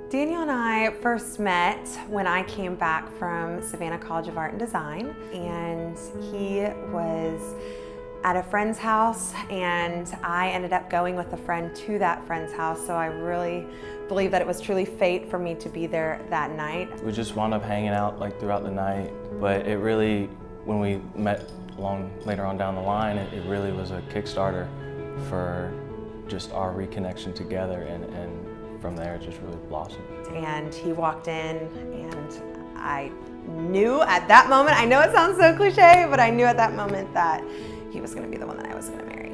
Daniel and I first met when I came back from Savannah College of Art and Design, and he was at a friend's house, and I ended up going with a friend to that friend's house, so I really believe that it was truly fate for me to be there that night. We just wound up hanging out like throughout the night, but it really, when we met later on down the line, it really was a Kickstarter for just our reconnection together, and from there it just really blossomed. And he walked in, and I knew at that moment, I know it sounds so cliche, but I knew at that moment that he was gonna be the one that I was gonna marry.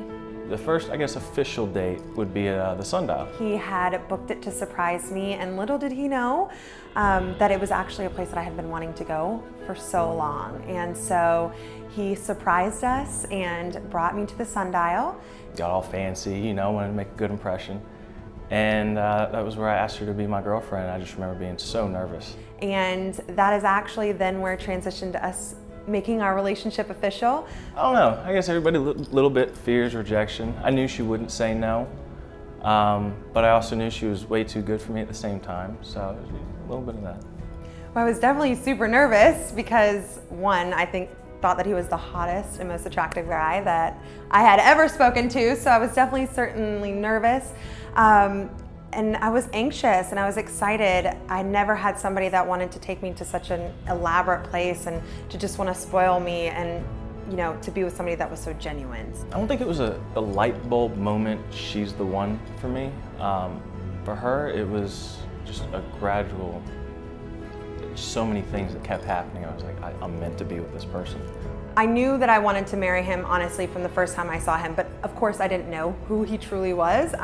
The first, I guess, official date would be the Sundial. He had booked it to surprise me, and little did he know that it was actually a place that I had been wanting to go for so long. And so he surprised us and brought me to the Sundial. Got all fancy, you know, wanted to make a good impression. And that was where I asked her to be my girlfriend. I just remember being so nervous. And that is actually then where it transitioned to us making our relationship official. I don't know, I guess everybody a little bit fears rejection. I knew she wouldn't say no, but I also knew she was way too good for me at the same time, so it was a little bit of that. Well, I was definitely super nervous because, one, I thought that he was the hottest and most attractive guy that I had ever spoken to, so I was certainly nervous. And I was anxious and I was excited. I never had somebody that wanted to take me to such an elaborate place and to just want to spoil me, and you know, to be with somebody that was so genuine. I don't think it was a light bulb moment, she's the one for me. For her, it was just a gradual, so many things that kept happening. I was like, I'm meant to be with this person. I knew that I wanted to marry him, honestly, from the first time I saw him, but of course I didn't know who he truly was.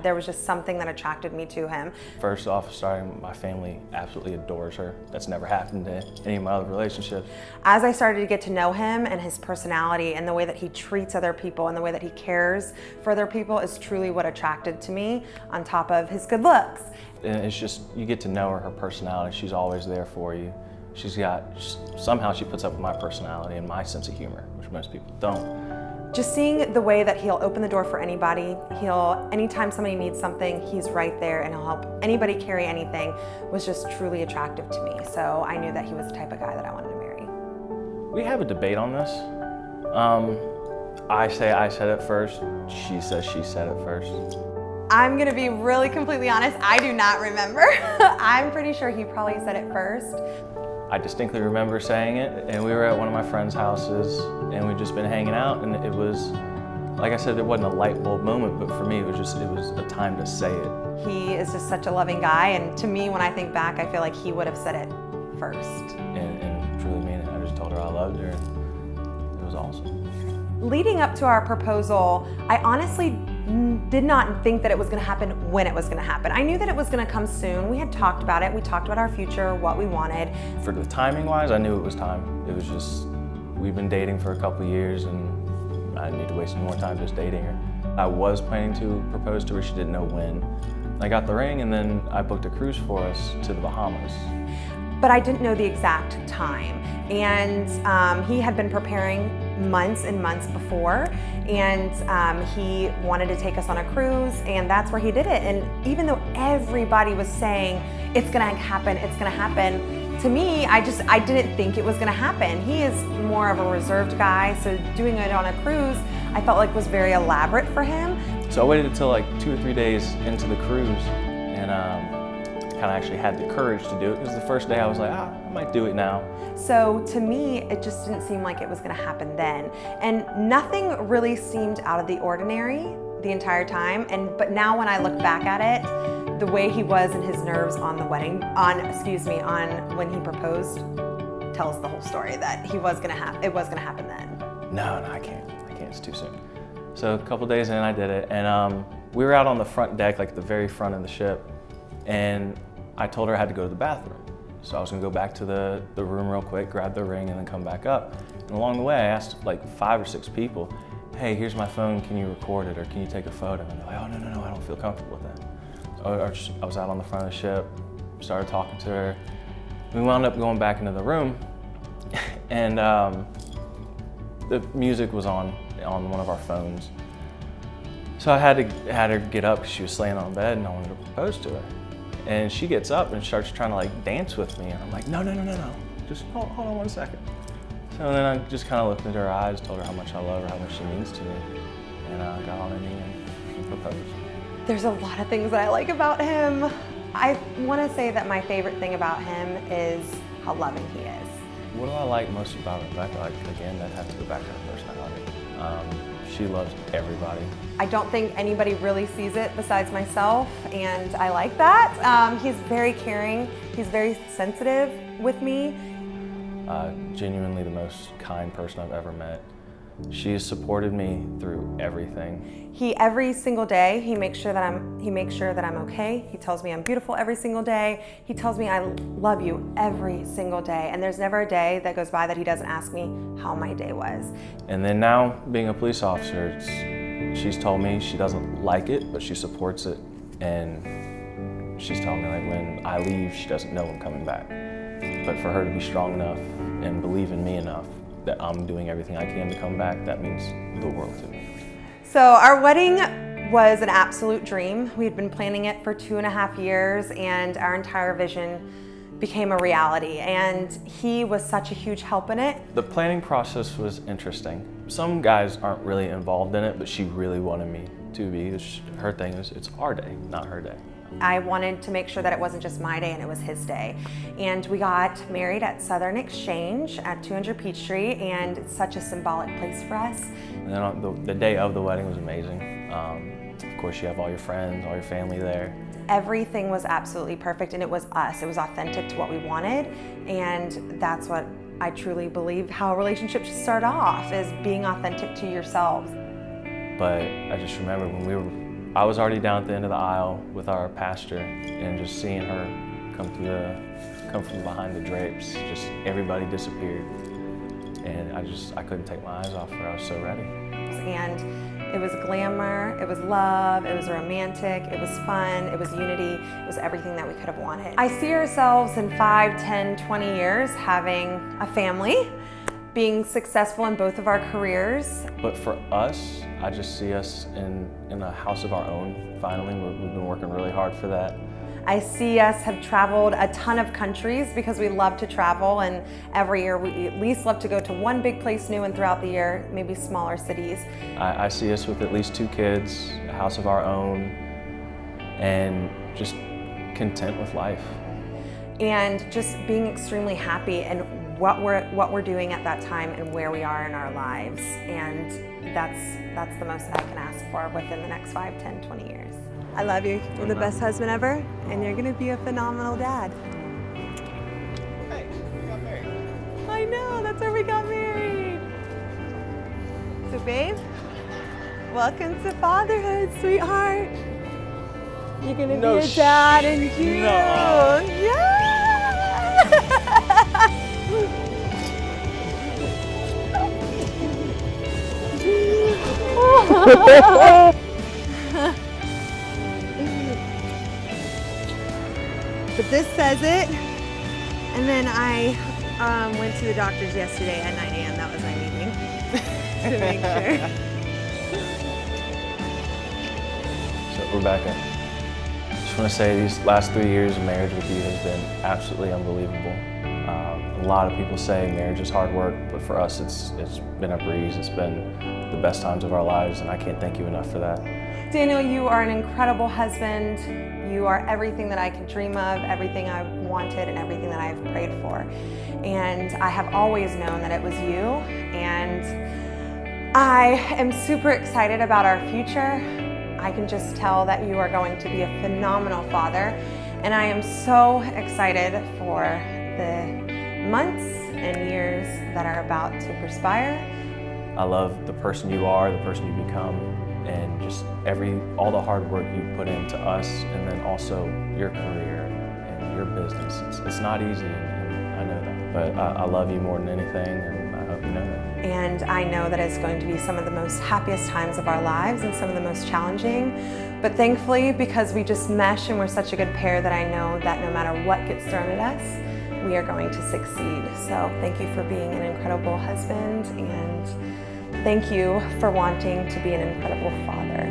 There was just something that attracted me to him. First off, starting, my family absolutely adores her. That's never happened in any of my other relationships. As I started to get to know him and his personality and the way that he treats other people and the way that he cares for other people is truly what attracted to me, on top of his good looks. And it's just, you get to know her personality. She's always there for you. Somehow she puts up with my personality and my sense of humor, which most people don't. Just seeing the way that he'll open the door for anybody, anytime somebody needs something, he's right there and he'll help anybody carry anything, was just truly attractive to me. So I knew that he was the type of guy that I wanted to marry. We have a debate on this. I say I said it first, she says she said it first. I'm gonna be really completely honest, I do not remember. I'm pretty sure he probably said it first. I distinctly remember saying it, and we were at one of my friends' houses, and we'd just been hanging out, and it was, like I said, there wasn't a light bulb moment, but for me, it was a time to say it. He is just such a loving guy, and to me, when I think back, I feel like he would have said it first. And truly mean it. I just told her I loved her, and it was awesome. Leading up to our proposal, I honestly did not think that it was gonna happen when it was gonna happen. I knew that it was gonna come soon. We had talked about it. We talked about our future, what we wanted. For the timing wise, I knew it was time. It was just, we've been dating for a couple of years, and I didn't need to waste any more time just dating her. I was planning to propose to her, she didn't know when. I got the ring, and then I booked a cruise for us to the Bahamas. But I didn't know the exact time. And he had been preparing months and months before, and he wanted to take us on a cruise, and that's where he did it. And even though everybody was saying, it's gonna happen, to me, I didn't think it was gonna happen. He is more of a reserved guy, so doing it on a cruise, I felt like was very elaborate for him. So I waited until like 2 or 3 days into the cruise, and kind of actually had the courage to do it, because the first day I was like, I might do it now. So to me, it just didn't seem like it was gonna happen then. And nothing really seemed out of the ordinary the entire time. But now when I look back at it, the way he was and his nerves on when he proposed tells the whole story, that it was gonna happen then. No, I can't, it's too soon. So a couple days in, I did it, and we were out on the front deck, like the very front of the ship, and I told her I had to go to the bathroom. So I was gonna go back to the room real quick, grab the ring, and then come back up. And along the way, I asked like 5 or 6 people, hey, here's my phone, can you record it, or can you take a photo? And they're like, oh, no, I don't feel comfortable with that. So I was out on the front of the ship, started talking to her. We wound up going back into the room, and the music was on one of our phones. So I had her get up because she was laying on bed, and I wanted to propose to her. And she gets up and starts trying to like dance with me. And I'm like, no. Just hold on 1 second. So then I just kind of looked into her eyes, told her how much I love her, how much she means to me. And I got on her knee and proposed. There's a lot of things that I like about him. I want to say that my favorite thing about him is how loving he is. What do I like most about Rebecca? Like, again, that has to go back to her personality. She loves everybody. I don't think anybody really sees it besides myself, and I like that. He's very caring. He's very sensitive with me. Genuinely the most kind person I've ever met. She has supported me through everything. Every single day, he makes sure that I'm okay. He tells me I'm beautiful every single day. He tells me I love you every single day. And there's never a day that goes by that he doesn't ask me how my day was. And then now, being a police officer, she's told me she doesn't like it, but she supports it. And she's told me, like, when I leave, she doesn't know I'm coming back. But for her to be strong enough and believe in me enough that I'm doing everything I can to come back, that means the world to me. So our wedding was an absolute dream. We had been planning it for 2.5 years, and our entire vision became a reality, and he was such a huge help in it. The planning process was interesting. Some guys aren't really involved in it, but she really wanted me to be. Her thing is, it's our day, not her day. I wanted to make sure that it wasn't just my day and it was his day. And we got married at Southern Exchange at 200 Peachtree, and it's such a symbolic place for us. And then on the day of the wedding was amazing. Of course, you have all your friends, all your family there. Everything was absolutely perfect, and it was us. It was authentic to what we wanted, and that's what I truly believe how a relationship should start off, is being authentic to yourselves. But I just remember when I was already down at the end of the aisle with our pastor, and just seeing her come from behind the drapes, just everybody disappeared. And I couldn't take my eyes off her. I was so ready. And it was glamour, it was love, it was romantic, it was fun, it was unity, it was everything that we could have wanted. I see ourselves in 5, 10, 20 years having a family, being successful in both of our careers. But for us, I just see us in a house of our own, finally. We've been working really hard for that. I see us have traveled a ton of countries because we love to travel, and every year we at least love to go to one big place new, and throughout the year, maybe smaller cities. I see us with at least 2 kids, a house of our own, and just content with life. And just being extremely happy in what we're doing at that time and where we are in our lives. And that's the most that I can ask for within the next 5, 10, 20 years. I love you. You're the best husband ever, and you're gonna be a phenomenal dad. Hey, we got married. I know, that's where we got married. So babe, welcome to fatherhood, sweetheart. You're gonna be a dad in June. No. Yeah! But this says it. And then I went to the doctor's yesterday at 9 a.m. That was my meeting to make sure. So Rebecca, I just want to say these last 3 years of marriage with you has been absolutely unbelievable. A lot of people say marriage is hard work, but for us it's been a breeze. It's been the best times of our lives, and I can't thank you enough for that. Daniel, you are an incredible husband. You are everything that I could dream of, everything I've wanted, and everything that I've prayed for. And I have always known that it was you, and I am super excited about our future. I can just tell that you are going to be a phenomenal father, and I am so excited for the months and years that are about to perspire. I love the person you are, the person you become, and just all the hard work you put into us, and then also your career and your business. It's not easy, and I know that, but I love you more than anything, and I hope you know that. And I know that it's going to be some of the most happiest times of our lives and some of the most challenging. But thankfully, because we just mesh and we're such a good pair, that I know that no matter what gets thrown at us, we are going to succeed. So thank you for being an incredible husband, and thank you for wanting to be an incredible father.